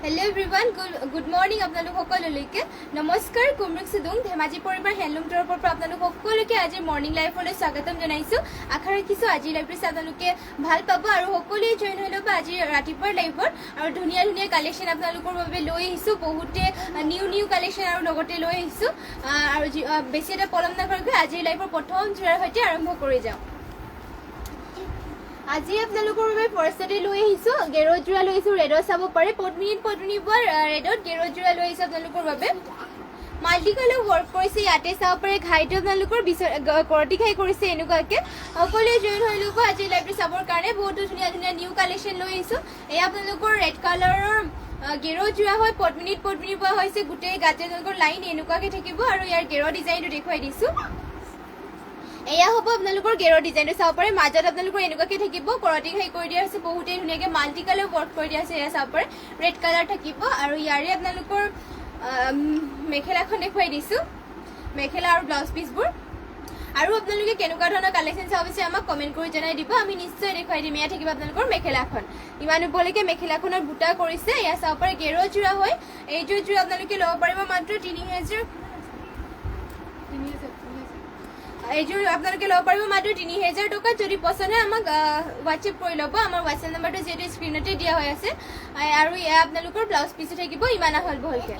Hello everyone, good morning আপোনালোক সকলোলৈকে নমস্কাৰ কুমৰুক সুদুং ধেমাজি পৰিবাৰ হেণ্ডলুম টৰৰ পৰা আপোনালোক সকলোকে আজি মৰ্নিং লাইফলৈ স্বাগতম জনাইছো আশা ৰাখিছো আজি লাইভটো আপোনালোকে ভাল পাব আৰু সকলোৱে জয়েন হৈ ল'ব আজি ৰাতিপুৱাৰ লাইভত আৰু ধুনীয়া ধুনীয়া কালেকশ্যন আপোনালোকৰ বাবে লৈ আহিছো বহুতে নিউ কালেকশ্যন আৰু লগতে লৈ আহিছো আৰু বেছি এটা পলম নকৰাকৈ আজি লাইভৰ প্ৰথম জোৰাৰ সৈতে আৰম্ভ কৰি যাওঁ আজি আপোনালোকৰ বাবে ফাৰ্ষ্টতে লৈ আহিছো গেৰো জোৰা লৈ আহিছো ৰেডত চাব পাৰে পদ্মিনীত ৰেডত গেৰো জোৰা লৈ আহিছো আপোনালোকৰ বাবে মাল্টি কালাৰ ৱৰ্ক কৰিছে ইয়াতে চাব পাৰে ঘাইটো আপোনালোকৰ কৰটি খাই কৰিছে এনেকুৱাকে সকলোৱে জইন হৈ ল'ব আজি লাইভটো চাবৰ কাৰণে বহুতো ধুনীয়া ধুনীয়া নিউ কালেকশ্যন লৈ আহিছো এয়া আপোনালোকৰ ৰেড কালাৰৰ গেৰো জোৰা হয় পদ্মিনী পোৱা হৈছে গোটেই গাতে আপোনালোকৰ লাইন এনেকুৱাকে থাকিব আৰু ইয়াৰ গেৰো ডিজাইনটো দেখুৱাই দিছো এয়া হ'ব আপোনালোকৰ গেৰো ডিজাইনটো চাব পাৰে মাজত আপোনালোকৰ এনেকুৱাকে থাকিব কৰটি খাই কৰি দিয়া আছে বহুতেই ধুনীয়াকে মাল্টি কালাৰ ৱৰ্ক কৰি দিয়া আছে এয়া চাব পাৰে ৰেড কালাৰ থাকিব আৰু ইয়াৰে আপোনালোকৰ মেখেলাখন দেখুৱাই দিছো মেখেলা আৰু ব্লাউজ পিচবোৰ আৰু আপোনালোকে কেনেকুৱা ধৰণৰ কালেকশ্যন চাব বিচাৰে আমাক কমেণ্ট কৰি জনাই দিব আমি নিশ্চয় দেখুৱাই দিম এয়া থাকিব আপোনালোকৰ মেখেলাখন ইমান ওপৰলৈকে মেখেলাখনৰ বুটা কৰিছে এয়া চাব পাৰে গেৰো জোৰা হয় এইযোৰ জোৰা আপোনালোকে ল'ব পাৰিব মাত্ৰ 3000 এইযোৰ আপোনালোকে ল'ব পাৰিব মাত্ৰ 3000 টকা যদি পছন্দ হয় আমাক হোৱাটছএপ কৰি ল'ব আমাৰ হোৱাটছএপ নাম্বাৰটো যিহেতু স্ক্ৰীনতে দিয়া হৈ আছে আৰু এয়া আপোনালোকৰ ব্লাউজ পিচো থাকিব ইমান আহল বহলকে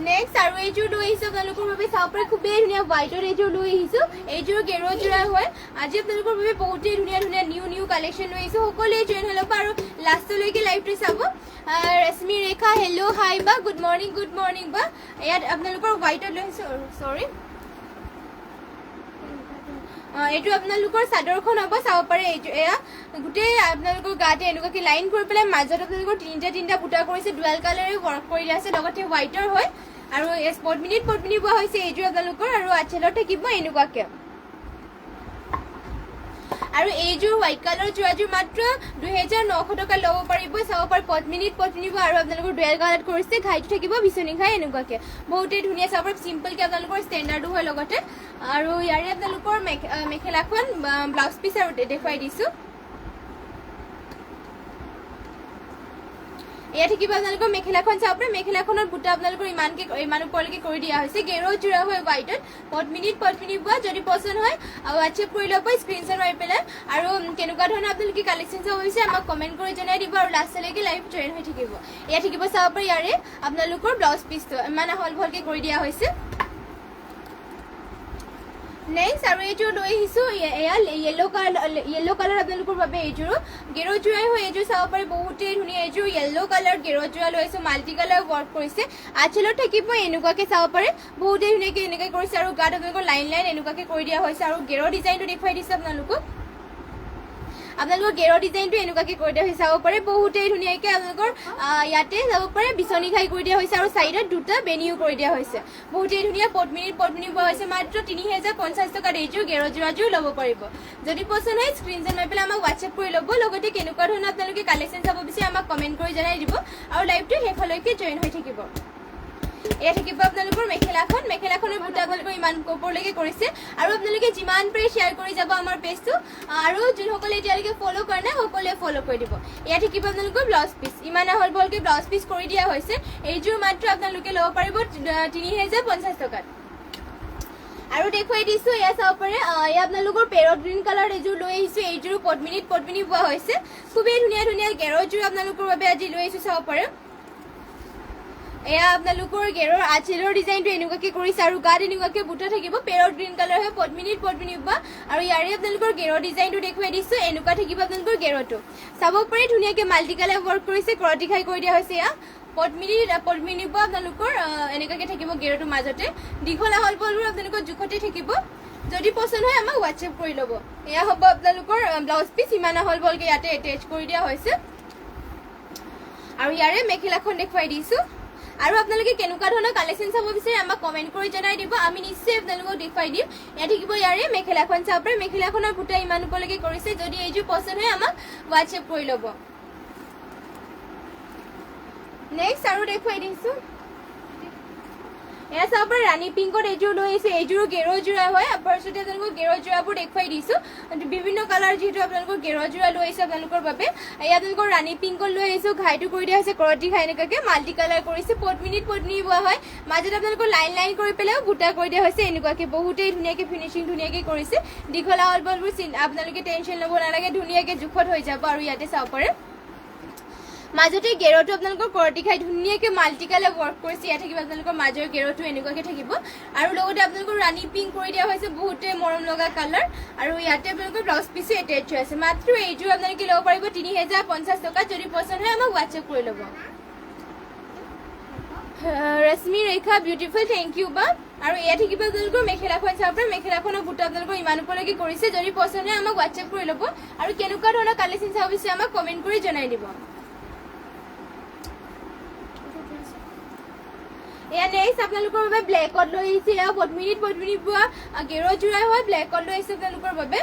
নেক্সট আৰু এইযোৰ লৈ আহিছো আপোনালোকৰ বাবে চাব পাৰে খুবেই ধুনীয়া হোৱাইটৰ এইযোৰ লৈ আহিছো এইযোৰ গেৰো জোৰা হয় আজি আপোনালোকৰ বাবে বহুতেই ধুনীয়া ধুনীয়া নিউ কালেকশ্যন লৈ আহিছো সকলোৱে জইন হৈ ল'ব আৰু লাষ্টলৈকে লাইভটো চাব ৰশ্মি ৰেখা হেল্ল' হাই বা গুড মৰ্নিং বা ইয়াত আপোনালোকৰ হোৱাইটত লৈ আহিছো চৰি এইটো আপোনালোকৰ চাদৰখন হ'ব চাব পাৰে এয়া গোটেই আপোনালোকৰ গাতে এনেকুৱাকে লাইন কৰি পেলাই মাজত আপোনালোকৰ তিনিটা বুটা কৰিছে ডুৱেল কালাৰে ৱৰ্ক কৰি দিয়া আছে লগতে হোৱাইটৰ হয় আৰু পদ্মিনী পোৱা হৈছে এইযোৰ আপোনালোকৰ আৰু আঁচলত থাকিব এনেকুৱাকে আৰু এইযোৰ হোৱাইট কালাৰ জোৰাযোৰ মাত্ৰ 2900 টকা ল'ব পাৰিব চাব পাৰে পদ্মিনীত আৰু আপোনালোকৰ ডুৱেল কালাৰত কৰিছে ঘাইটো থাকিব বিচনী ঘাই এনেকুৱাকে বহুতেই ধুনীয়া চাব পাৰে চিম্পলকে আপোনালোকৰ ষ্টেণ্ডাৰ্ডো হয় লগতে আৰু ইয়াৰে আপোনালোকৰ মেখেলাখন ব্লাউজ পিচ আৰু দেখুৱাই দিছো এয়া থাকিব আপোনালোকৰ মেখেলাখন চাব পাৰে মেখেলাখনৰ বুটা আপোনালোকৰ ইমান ওপৰলৈকে কৰি দিয়া হৈছে গেৰো জোৰা হয় হোৱাইটত পদ্মিনীত পোৱা যদি পছন্দ হয় আৰু হোৱাটছএপ কৰি ল'ব স্ক্ৰীনশ্বট মাৰি পেলাই আৰু কেনেকুৱা ধৰণৰ আপোনালোকে কালেকশ্যন চাব বিচাৰে আমাক কমেণ্ট কৰি জনাই দিব আৰু লাষ্টলৈকে লাইভ জইন হৈ থাকিব এয়া থাকিব চাব পাৰে ইয়াৰে আপোনালোকৰ ব্লাউজ পিচটো ইমান আহল বহলকে কৰি দিয়া হৈছে নেক্সট আৰু এইযোৰ লৈ আহিছো এয়া য়েল্লো কালাৰ আপোনালোকৰ বাবে এইযোৰো গেৰো জোৰাই হয় এইযোৰ চাব পাৰে বহুতেই ধুনীয়া এইযোৰ য়েল্লো কালাৰ গেৰো জোৰা লৈ আহিছো মাল্টি কালাৰ ৱৰ্ক কৰিছে আঁচলত থাকিব এনেকুৱাকে চাব পাৰে বহুতেই ধুনীয়াকে এনেকৈ কৰিছে আৰু গাত আপোনালোকৰ লাইন এনেকুৱাকে কৰি দিয়া হৈছে আৰু গেৰো ডিজাইনটো দেখুৱাই দিছে আপোনালোকৰ গেৰো ডিজাইনটো এনেকুৱাকে কৰি দিয়া হৈছে চাব পাৰে বহুতেই ধুনীয়াকে আপোনালোকৰ ইয়াতে যাব পাৰে বিচনী ঘাই কৰি দিয়া হৈছে আৰু চাইডত দুটা বেনিও কৰি দিয়া হৈছে বহুতেই ধুনীয়া পদ্মিনীত পোৱা হৈছে মাত্ৰ 3050 টকাত এইযোৰ গেৰো জোৰাযোৰ ল'ব পাৰিব যদি পছন্দ হয় স্ক্ৰীনশ্বট মাৰি পেলাই আমাক হোৱাটছএপ কৰি ল'ব লগতে কেনেকুৱা ধৰণৰ আপোনালোকে কালেকশ্যন চাব বিচাৰে আমাক কমেণ্ট কৰি জনাই দিব আৰু লাইভটো শেষলৈকে জইন হৈ থাকিব এয়া থাকিব আপোনালোকৰ মেখেলাখনৰ বুটা আপোনালোকৰ ইমান ওপৰলৈকে কৰিছে আৰু আপোনালোকে যিমান পাৰে শ্বেয়াৰ কৰি যাব আমাৰ পেজটো আৰু যোনসকলে এতিয়ালৈকে ফ'ল' কৰা নাই সকলোৱে ফ'ল' কৰি দিব এয়া থাকিব আপোনালোকৰ ব্লাউজ পিচ ইমান আহল বহলকে ব্লাউজ পিচ কৰি দিয়া হৈছে এইযোৰ মাত্ৰ আপোনালোকে ল'ব পাৰিব 3050 টকাত আৰু দেখুৱাই দিছো এয়া চাব পাৰে এয়া আপোনালোকৰ পেৰট গ্ৰীণ কালাৰ এইযোৰ লৈ আহিছো এইযোৰো পদ্মিনীত পোৱা হৈছে খুবেই ধুনীয়া গেৰো জোৰ আপোনালোকৰ বাবে আজি লৈ আহিছো চাব পাৰে এয়া আপোনালোকৰ গেৰৰ আঁচলৰ ডিজাইনটো এনেকুৱাকে কৰিছে আৰু গাত এনেকুৱাকে বুটা থাকিব পেৰট গ্ৰীণ কালাৰ হয় পদ্মিনীত পোৱা আৰু ইয়াৰে আপোনালোকৰ গেৰৰ ডিজাইনটো দেখুৱাই দিছো এনেকুৱা থাকিব আপোনালোকৰ গেৰটো চাব পাৰে ধুনীয়াকে মাল্টি কালাৰ ৱৰ্ক কৰিছে কৰটি খাই কৰি দিয়া হৈছে এয়া পদ্মিনী পোৱা আপোনালোকৰ এনেকুৱাকে থাকিব গেৰটো মাজতে দীঘল আহল বহলবোৰ আপোনালোকৰ জোখতে থাকিব যদি পছন্দ হয় আমাক হোৱাটছএপ কৰি ল'ব এয়া হ'ব আপোনালোকৰ ব্লাউজ পিচ ইমান আহল বহলকে ইয়াতে এটেচ কৰি দিয়া হৈছে আৰু ইয়াৰে মেখেলাখন দেখুৱাই দিছো আৰু আপোনালোকে কেনেকুৱা ধৰণৰ কালেকশ্যন চাব বিচাৰে আমাক কমেণ্ট কৰি জনাই দিব আমি নিশ্চয় আপোনালোকক দেখুৱাই দিম এয়া থাকিব ইয়াৰে মেখেলাখন চাব পাৰে মেখেলাখনৰ বুটা ইমান ওপৰলৈকে কৰিছে যদি এইযোৰ পছন্দ হয় আমাক হোৱাটছএপ কৰি ল'ব নেক্সট আৰু দেখুৱাই দিছো এয়া চাব পাৰে ৰাণী পিংকত এইযোৰ লৈ আহিছে, এইযোৰো গেৰুৱা যোৰা হয়। ফাৰ্ষ্টতে আপোনালোকক গেৰুৱা যোৰাবোৰ দেখুৱাই দিছোঁ, বিভিন্ন কালাৰ যিহেতু আপোনালোকৰ গেৰুৱা যোৰা লৈ আহিছে আপোনালোকৰ বাবে। এয়া আপোনালোকৰ ৰাণী পিংকত লৈ আহিছোঁ, ঘাইটো কৰি দিয়া হৈছে কৰতি ঘাই এনেকুৱাকৈ মাল্টি কালাৰ কৰিছে, পদ্মিনীত পদ্মিনী বোৱা হয়। মাজত আপোনালোকৰ লাইন লাইন কৰি পেলাইও বুটা কৰি দিয়া হৈছে এনেকুৱাকৈ, বহুতেই ধুনীয়াকৈ ফিনিচিং ধুনীয়াকৈ কৰিছে। দীঘলা হ'ল বলবোৰ আপোনালোকে টেনশ্যন ল'ব নালাগে, ধুনীয়াকৈ জোখত হৈ যাব। আৰু ইয়াতে চাব পাৰে মাজতে গেৰুৱাটো আপোনালোকৰ কৰতি খাই ধুনীয়াকৈ মাল্টি কালাৰ ৱৰ্ক কৰিছে। ইয়াত থাকিব আপোনালোকৰ মাজৰ গেৰুৱাটো এনেকুৱাকৈ থাকিব, আৰু লগতে আপোনালোকৰ ৰাণী পিংক কৰি দিয়া হৈছে, বহুতে মৰম লগা কালাৰ। আৰু ইয়াতে আপোনালোকৰ ব্লাউজ পিছো এটেচ হৈ আছে। মাত্ৰ এইযোৰ আপোনালোকে ল'ব পাৰিব 3050 টকাত। যদি পচন্দ হয় আমাক হোৱাটছএপ কৰি ল'ব। ৰশ্মি ৰেখা বিউটিফুল, থেংক ইউ বা। আৰু এয়া থাকিব আপোনালোকৰ মেখেলাখন চাব পাৰে, মেখেলাখনৰ বুটা আপোনালোকৰ ইমান ওপৰলৈকে কৰিছে। যদি পচন্দ হয় আমাক হোৱাটছএপ কৰি ল'ব। আৰু কেনেকুৱা ধৰণৰ কালেকশ্যন চাব বিচাৰে আমাক কমেণ্ট কৰি জনাই দিব। এয়া নেক্সট আপোনালোকৰ বাবে ব্লেকত লৈ আহিছে, এয়া পদ্মিনীত পদ্মিনী বোৱা গেৰুৱা যোৰা হয়, ব্লেকত লৈ আহিছে আপোনালোকৰ বাবে।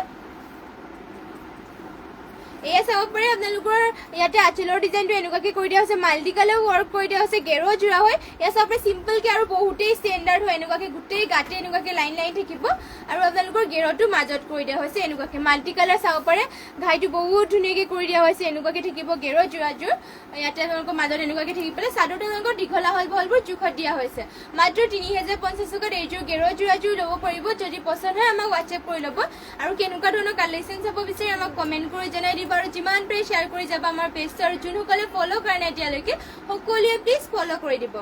এয়া চাব পাৰে আপোনালোকৰ ইয়াতে আঁচলৰ ডিজাইনটো এনেকুৱাকৈ কৰি দিয়া হৈছে, মাল্টি কালাৰ ৱৰ্ক কৰি দিয়া হৈছে, গেৰুৱা যোৰা হয়। এয়া চাব পাৰে চিম্পলকৈ আৰু বহুতেই ষ্টেণ্ডাৰ্ড হয়, এনেকুৱাকৈ গোটেই গাতে এনেকুৱাকৈ লাইন লাইন থাকিব। আৰু আপোনালোকৰ গেৰুৱাটো মাজত কৰি দিয়া হৈছে এনেকুৱাকৈ মাল্টি কালাৰ চাব পাৰে, ঘাইটো বহুত ধুনীয়াকৈ কৰি দিয়া হৈছে এনেকুৱাকৈ থাকিব গেৰুৱা যোৰাযোৰ। ইয়াতে আপোনালোকৰ মাজত এনেকুৱাকৈ থাকি পেলাই চাদৰটো আপোনালোকৰ দীঘলা হ'ল বহলবোৰ জোখত দিয়া হৈছে। মাত্ৰ 3050 টকাত এইযোৰ গেৰুৱা যোৰাযোৰ ল'ব পাৰিব। যদি পচন্দ হয় আমাক হোৱাটছএপ কৰি ল'ব। আৰু কেনেকুৱা ধৰণৰ কালেকশ্যন চাব বিচাৰি আমাক কমেণ্ট কৰি জনাই দিব। আৰু যিমান পাৰে শ্বেয়াৰ কৰি যাব আমাৰ পেজটো। আৰু যোনসকলে ফ'ল' কৰা নাই এতিয়ালৈকে সকলোৱে প্লিজ ফ'ল' কৰি দিব।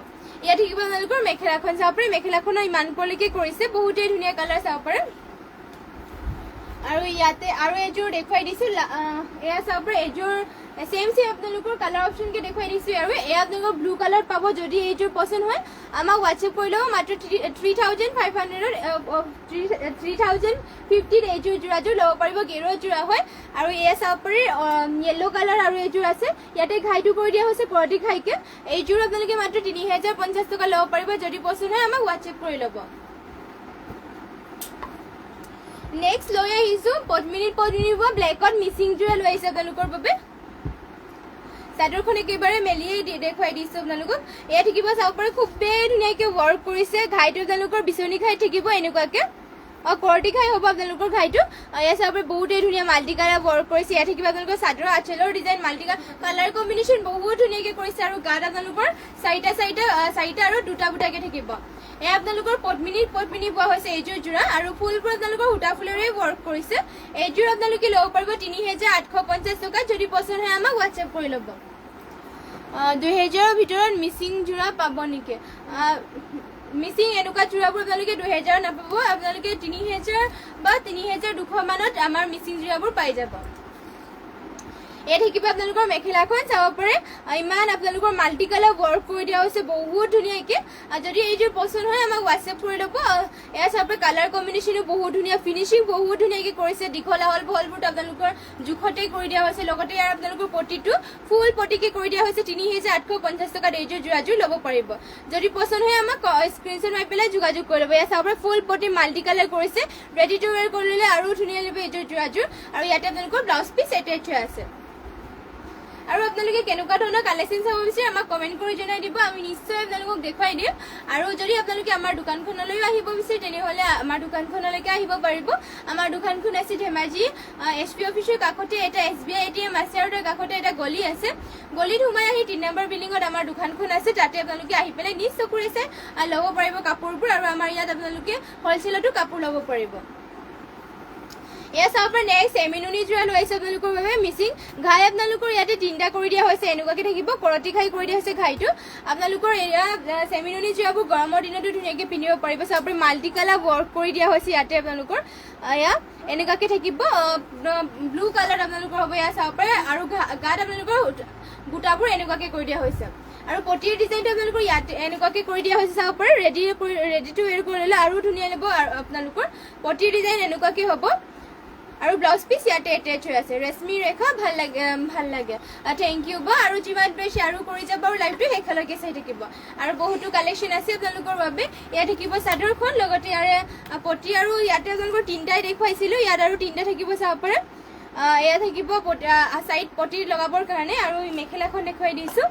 ইয়াত থাকিব আপোনালোকৰ মেখেলাখন চাব পাৰে, মেখেলাখনৰ ইমান ওপৰলৈকে কৰিছে, বহুতেই ধুনীয়া কালাৰ চাব পাৰে। আৰু ইয়াতে আৰু এযোৰ দেখুৱাই দিছোঁ, এয়া চাব পাৰে এইযোৰ চেম আপোনালোকৰ কালাৰ অপশ্যনকৈ দেখুৱাই দিছোঁ। আৰু এয়া আপোনালোকৰ ব্লু কালাৰ পাব। যদি এইযোৰ পচন্দ হয় আমাক হোৱাটছএপ কৰি ল'ব। মাত্ৰ 3050 এইযোৰ যোৰাযোৰ ল'ব পাৰিব, গেৰুৱা যোৰা হয়। আৰু এয়া চাব পাৰি য়েল্ল' কালাৰ আৰু এইযোৰ আছে, ইয়াতে ঘাইটো কৰি দিয়া হৈছে কৰতি ঘাইকে। এইযোৰ আপোনালোকে মাত্ৰ 3050 টকা ল'ব পাৰিব। যদি পচন্দ হয় আমাক হোৱাটছএপ কৰি ল'ব। নেক্সট লৈ আহিছোঁ পদ্মিনীত পদ্মিনী বোৱা ব্লেকত মিচিং যোৰা লৈ আহিছে আপোনালোকৰ বাবে। চাদৰখন একেবাৰে মেলিয়েই দেখুৱাই দিছোঁ আপোনালোকক। এয়া থাকিব চাব পাৰে, খুবেই ধুনীয়াকৈ ৱৰ্ক কৰিছে, ঘাইটো আপোনালোকৰ বিচনী ঘাই থাকিব এনেকুৱাকৈ, কৰতি ঘাই হ'ব আপোনালোকৰ ঘাইটো। এয়া চাব পাৰে বহুতেই ধুনীয়া মাল্টি কালাৰ ৱৰ্ক কৰিছে। এয়া থাকিব আপোনালোকৰ চাদৰ আঁচলৰ ডিজাইন, মাল্টি কালাৰ কম্বিনেশ্যন বহুত ধুনীয়াকৈ কৰিছে। আৰু গাত আপোনালোকৰ চাৰিটা আৰু দুটা বুটাকৈ থাকিব। এয়া আপোনালোকৰ পদ্মিনীত পদ্মিনী বোৱা হৈছে এইযোৰ যোৰা। আৰু ফুলবোৰ আপোনালোকৰ সূতা ফুলেৰে ৱৰ্ক কৰিছে। এইযোৰ আপোনালোকে ল'ব পাৰিব 3850 টকাত। যদি পচন্দ হয় আমাক হোৱাটছএপ কৰি ল'ব। 2000ৰ ভিতৰত মিচিং যোৰা পাব নেকি? মিচিং এনেকুৱা যোৰাবোৰ আপোনালোকে 2000 নাপাব, আপোনালোকে 3000 বা 3200 মানত আমাৰ মিচিং যোৰাবোৰ পাই যাব। এই থাকিব আপোনালোকৰ মেখেলাখন চাব পাৰে, ইমান আপোনালোকৰ মাল্টি কালাৰ ৱৰ্ক কৰি দিয়া হৈছে বহুত ধুনীয়াকৈ। যদি এইযোৰ পচন্দ হয় আমাক হোৱাটছএপ কৰি ল'ব। এয়া চাব পাৰে কালাৰ কম্বিনেশ্যনো বহুত ধুনীয়া, ফিনিচিং বহুত ধুনীয়াকৈ কৰিছে। দীঘলা হ'ল বহলবোৰ আপোনালোকৰ জোখতে কৰি দিয়া হৈছে। লগতে ইয়াৰ আপোনালোকৰ পটিটো ফুল পটিকৈ কৰি দিয়া হৈছে। 3850 টকাত এইযোৰ যোৰাযোৰ ল'ব পাৰিব। যদি পচন্দ হয় আমাক স্ক্ৰীনশ্বট মাৰি পেলাই যোগাযোগ কৰি ল'ব। এয়া চাব পাৰে ফুল পটি মাল্টি কালাৰ কৰিছে, ৰেডি টু ৱেৰ কৰি ল'লে আৰু ধুনীয়া লাগিব এইযোৰ যোৰাযোৰ। আৰু ইয়াতে আপোনালোকৰ ব্লাউজ পিচ এটেচ হৈ আছে। আৰু আপোনালোকে কেনেকুৱা ধৰণৰ কালেকশ্যন চাব বিচাৰে আমাক কমেণ্ট কৰি জনাই দিব, আমি নিশ্চয় আপোনালোকক দেখুৱাই দিম। আৰু যদি আপোনালোকে আমাৰ দোকানখনলৈও আহিব বিচাৰে তেনেহ'লে আমাৰ দোকানখনলৈকে আহিব পাৰিব। আমাৰ দোকানখন আছে ধেমাজি SP অফিচৰ কাষতে এটা SBI ATM আছে, আৰু তাৰ কাষতে এটা গলি আছে। গলিত সোমাই আহি 3 নম্বৰ বিল্ডিঙত আমাৰ দোকানখন আছে। তাতে আপোনালোকে আহি পেলাই নিজ চকুৰে চাই ল'ব পাৰিব কাপোৰবোৰ। আৰু আমাৰ ইয়াত আপোনালোকে হ'লচেলতো কাপোৰ ল'ব পাৰিব। এয়া চাব পাৰে নেক্সট চেমিনুনি যোৰা লৈ আহিছে আপোনালোকৰ বাবে। মিচিং ঘাই আপোনালোকৰ ইয়াতে 3টা কৰি দিয়া হৈছে, এনেকুৱাকৈ থাকিব কৰতি ঘাই কৰি দিয়া হৈছে ঘাইটো। আপোনালোকৰ এয়া চেমিনুনি যোৰাবোৰ গৰমৰ দিনতো ধুনীয়াকৈ পিন্ধিব পাৰিব। চাব পাৰে মাল্টি কালাৰ ৱৰ্ক কৰি দিয়া হৈছে ইয়াতে আপোনালোকৰ। এয়া এনেকুৱাকৈ থাকিব, ব্লু কালাৰ আপোনালোকৰ হ'ব। এয়া চাব পাৰে, আৰু গাত আপোনালোকৰ বুটাবোৰ এনেকুৱাকৈ কৰি দিয়া হৈছে। আৰু পটিৰ ডিজাইনটো আপোনালোকৰ ইয়াতে এনেকুৱাকৈ কৰি দিয়া হৈছে। চাব পাৰে ৰেডি টু ৱেৰ কৰি ল'লে আৰু ধুনীয়া লাগিব। আৰু আপোনালোকৰ পটিৰ ডিজাইন এনেকুৱাকৈ হ'ব। আৰু ব্লাউজ পিচ ইয়াতে এটেচ হৈ আছে। ৰশ্মি ৰেখা ভাল লাগে, থেংক ইউ বা। আৰু যিমান পাৰে শ্বেয়াৰো কৰি যাব, আৰু লাইভটো শেষলৈকে চাই থাকিব। আৰু বহুতো কালেকশ্যন আছে আপোনালোকৰ বাবে। ইয়াত থাকিব চাদৰখন, লগতে ইয়াৰে পটি, আৰু ইয়াতে আপোনালোকৰ 3টাই দেখুৱাইছিলোঁ, ইয়াত আৰু 3টা থাকিব চাব পাৰে। এয়া থাকিব চাইড পটি লগাবৰ কাৰণে। আৰু মেখেলাখন দেখুৱাই দিছোঁ।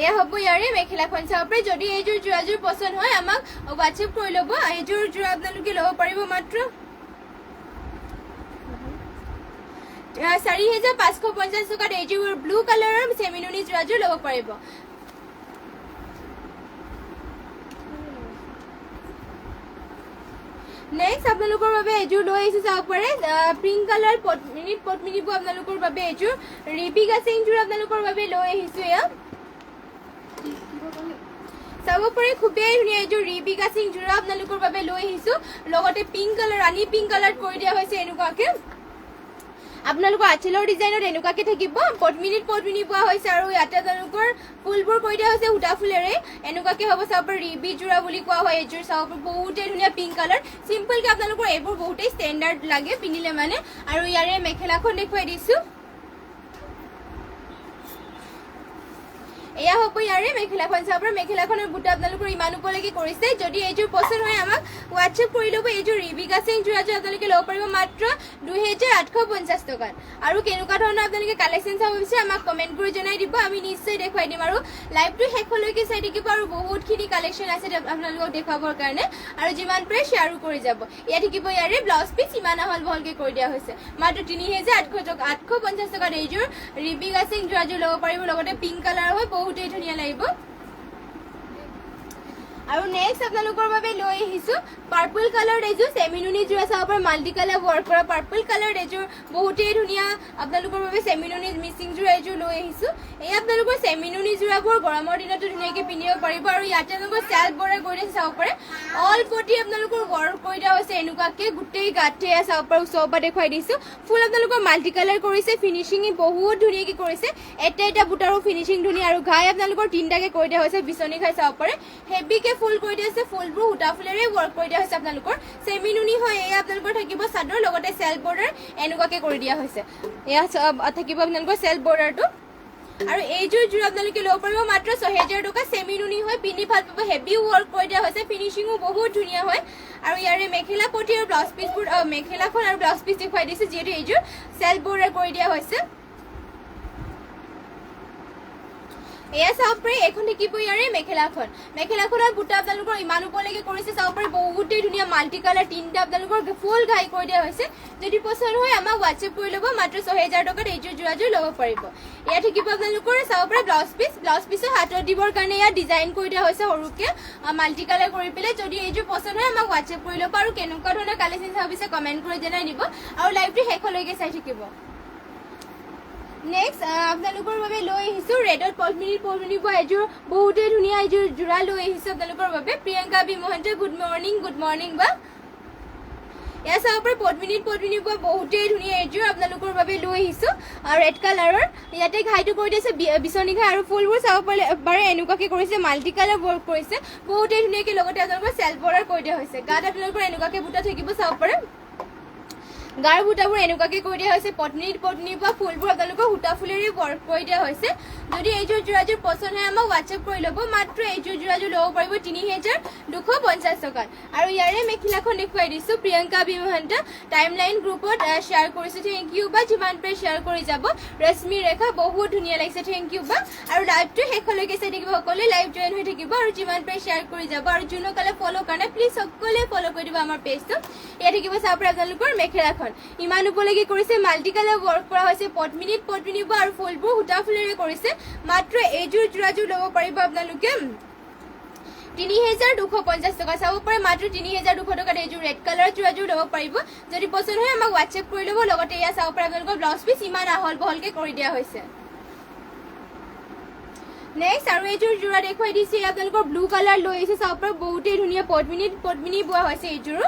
এয়া হ'ব ইয়াৰে মেখেলাখন চাব পাৰে যদি এইযোৰ যোৰাযোৰ পছন্দ হয় আমাক হোৱাটছএপ কৰি ল'ব এইযোৰ যোৰা আপোনালোকে ল'ব পাৰিব মাত্ৰ 4,550 টকাত এইযোৰ ব্লু কালাৰৰ চেমিনুনি যোৰাযোৰ ল'ব পাৰিব নেক্সট আপোনালোকৰ বাবে এইযোৰ লৈ আহিছো চাব পাৰে পিংক কালাৰ পদ্মিনী বু আপোনালোকৰ বাবে এইযোৰ ৰিবি গাছিং যোৰ আপোনালোকৰ বাবে লৈ আহিছো এয়া চাব পাৰে খুবেই ধুনীয়া এইযোৰ ৰিবি গাছিং যোৰা আপোনালোকৰ বাবে লৈ আহিছো লগতে পিংক কালাৰ ৰাণী পিংক কালাৰ কৰি দিয়া হৈছে এনেকুৱাকে আপোনালোকৰ আঁচলৰ ডিজাইনত এনেকুৱাকে থাকিব পদ্মিনী পোৱা হৈছে আৰু ইয়াতে আপোনালোকৰ ফুলবোৰ কৰি দিয়া হৈছে উটা ফুলেৰে এনেকুৱাকে হ'ব চাব পাৰে ৰিবি যোৰা বুলি কোৱা হয় এইযোৰ চাব পাৰে বহুতে ধুনীয়া পিংক কালাৰ চিম্পলকে আপোনালোকৰ এইবোৰ বহুতেই ষ্টেণ্ডাৰ্ড লাগে পিন্ধিলে মানে আৰু ইয়াৰে মেখেলাখন দেখুৱাই দিছো এয়া হ'ব ইয়াৰে মেখেলাখন চাব পাৰে মেখেলাখনৰ বুটা আপোনালোকৰ ইমান ওপৰলৈকে কৰিছে যদি এইযোৰ পছন্দ হয় আমাক হোৱাটছএপ কৰি ল'ব এইযোৰ ৰিবি গাছিং যোৰাযোৰ আপোনালোকে ল'ব পাৰিব মাত্ৰ 2,850 টকাত আৰু কেনেকুৱা ধৰণৰ আপোনালোকে কালেকশ্যন চাব বিচাৰে আমাক কমেণ্ট কৰি জনাই দিব আমি নিশ্চয় দেখুৱাই দিম আৰু লাইভটো শেষলৈকে চাই থাকিব আৰু বহুতখিনি কালেকশ্যন আছে আপোনালোকক দেখুৱাবৰ কাৰণে আৰু যিমান পাৰে শ্বেয়াৰো কৰি যাব ইয়াত থাকিব ইয়াৰে ব্লাউজ পিচ ইমান আহল বহলকে কৰি দিয়া হৈছে মাত্ৰ 3,850 টকাত এইযোৰ ৰিবি গাছিং যোৰাযোৰ ল'ব পাৰিব লগতে পিংক কালাৰ হয় বহুতেই ধুনীয়া লাগিব আৰু নেক্সট আপোনালোকৰ বাবে লৈ আহিছো পাৰ্পল কালাৰ এইযোৰ চেমিনুনি যোৰা চাব পাৰে মাল্টি কালাৰ ৱৰ্ক কৰা পাৰ্পল কালাৰ এইযোৰ বহুতেই ধুনীয়া আপোনালোকৰ বাবে চেমিনুনি মিচিং যোৰা এইযোৰ লৈ আহিছো এই আপোনালোকৰ চেমিনুনি যোৰাবোৰ গৰমৰ দিনতো ধুনীয়াকৈ পিন্ধিব পাৰিব আৰু ইয়াতে আপোনালোকৰ চেল্ফ বৰ্ডাৰ কৰি দিয়া চাব পাৰে অল পটি আপোনালোকৰ ৱৰ্ক কৰি দিয়া হৈছে এনেকুৱাকে গোটেই গাঁঠে চাব পাৰে ওচৰৰ পৰা দেখুৱাই দিছো ফুল আপোনালোকৰ মাল্টি কালাৰ কৰিছে ফিনিচিং বহুত ধুনীয়াকৈ কৰিছে এটা বুটাৰো ফিনিচিং ধুনীয়া আৰু ঘাই আপোনালোকৰ তিনিটাকে কৰি দিয়া হৈছে বিচনী ঘাই চাব পাৰে হেভিকে ফুল কৰি দিয়া হৈছে ফুলবোৰ উটা ফুলেৰে ৱৰ্ক কৰি দিয়া হৈছে আপোনালোকৰ চেমিনুনি হয় এয়া আপোনালোকৰ থাকিব চাদৰ লগতে চেল্ফ বৰ্ডাৰ এনেকুৱাকে কৰি দিয়া হৈছে এয়া থাকিব আপোনালোকৰ চেল্ফ বৰ্ডাৰটো আৰু এইযোৰ যোৰ আপোনালোকে ল'ব পাৰিব মাত্ৰ 6,000 টকা চেমিনুনি হয় পিন্ধি ভাল পাব হেভি ৱৰ্ক কৰি দিয়া হৈছে ফিনিচিঙো বহুত ধুনীয়া হয় আৰু ইয়াৰে মেখেলা পটি আৰু ব্লাউজ পিচবোৰ মেখেলাখন আৰু ব্লাউজ পিচ দেখুৱাই দিছে যিহেতু এইযোৰ চেল্ফ বৰ্ডাৰ কৰি দিয়া হৈছে এয়া চাব পাৰে এখন থাকিব ইয়াৰে মেখেলাখনৰ বুটা আপোনালোকৰ ইমান ওপৰলৈকে কৰিছে চাব পাৰে বহুতেই ধুনীয়া মাল্টি কালাৰ তিনিটা আপোনালোকৰ ফুল ঘাই কৰি দিয়া হৈছে যদি পছন্দ হয় আমাক হোৱাটছএপ কৰি ল'ব মাত্ৰ 6,000 টকাত এইযোৰ যোৰাযোৰ ল'ব পাৰিব এয়া থাকিব আপোনালোকৰ চাব পাৰে ব্লাউজ পিচৰ হাতত দিবৰ কাৰণে ইয়াত ডিজাইন কৰি দিয়া হৈছে সৰুকে মাল্টি কালাৰ কৰি পেলাই যদি এইযোৰ পছন্দ হয় আমাক হোৱাটছএপ কৰি ল'ব আৰু কেনেকুৱা ধৰণৰ কালেকশ্যন চাব বিচাৰে কমেণ্ট কৰি জনাই দিব আৰু লাইভটো শেষলৈকে চাই থাকিব নেক্সট আপোনালোকৰ বাবে লৈ আহিছো ৰেডত পদ্মিনী পোৱা এইযোৰ বহুতেই ধুনীয়া এইযোৰ যোৰা লৈ আহিছো আপোনালোকৰ বাবে Priyanka B Mahanta good morning বা এয়া চাব পাৰে পদ্মিনী পোৱা বহুতেই ধুনীয়া এইযোৰ আপোনালোকৰ বাবে লৈ আহিছো ৰেড কালাৰৰ ইয়াতে ঘাইটো কৰি দিছে বিচনী ঘাই আৰু ফুলবোৰ চাব পাৰে এনেকুৱাকে কৰিছে মাল্টি কালাৰ ৱৰ্ক কৰিছে বহুতেই ধুনীয়াকে লগতে আপোনালোকৰ চেল্ফ বৰ্ডাৰ কৰি দিয়া হৈছে গাত আপোনালোকৰ এনেকুৱাকে বুটা থাকিব চাব পাৰে গাৰ বুটাবোৰ এনেকুৱাকে কৰি দিয়া হৈছে পদ্মিনী পৰা ফুলবোৰ আপোনালোকৰ সূতা ফুলেৰে ৱৰ্ক কৰি দিয়া হৈছে যদি এইযোৰ যোৰাযোৰ পছন্দ হয় আমাক হোৱাটছএপ কৰি ল'ব মাত্ৰ এইযোৰ যোৰাযোৰ ল'ব পাৰিব 3,250 টকাত আৰু ইয়াৰে মেখেলাখন দেখুৱাই দিছো প্ৰিয়ংকা বি মহন্ত টাইমলাইন গ্ৰুপত শ্বেয়াৰ কৰিছো থেংক ইউ বা যিমান পাৰে শ্বেয়াৰ কৰি যাব ৰশ্মি ৰেখা বহুত ধুনীয়া লাগিছে থেংক ইউ বা আৰু লাইভটো শেষলৈকে চাই থাকিব সকলোৱে লাইভ জইন হৈ থাকিব আৰু যিমান পাৰে শ্বেয়াৰ কৰি যাব আৰু যোনসকলে ফ'ল' কাৰণে প্লিজ সকলোৱে ফ'ল' কৰি দিব আমাৰ পেজটো ইয়াত থাকিব চাব পাৰে আপোনালোকৰ মেখেলাখন ইমান ওপৰলৈকে কৰিছে মাল্টি কালাৰ ৱৰ্ক কৰা হৈছে পদ্মিনী আৰু ফুলবোৰ সূতা ফুলেৰে কৰিছে মাত্ৰ এইযোৰ যোৰাযোৰ ল'ব পাৰিব আপোনালোকে 3,250 টকা চাব পাৰে মাত্ৰ 3,200 টকাত এইযোৰ ৰেড কালাৰ যোৰাযোৰ ল'ব পাৰিব যদি পছন্দ হয় আমাক হোৱাটছএপ কৰি ল'ব লগতে এয়া চাব পাৰে আপোনালোকৰ ব্লাউজ পিচ ইমান আহল বহলকে কৰি দিয়া হৈছে নেক্সট আৰু এইযোৰ যোৰা দেখুৱাই দিছে আপোনালোকৰ ব্লু কালাৰ লৈ আহিছে চাব পাৰে বহুতেই ধুনীয়া পদ্মিনী বোৱা হৈছে এইযোৰ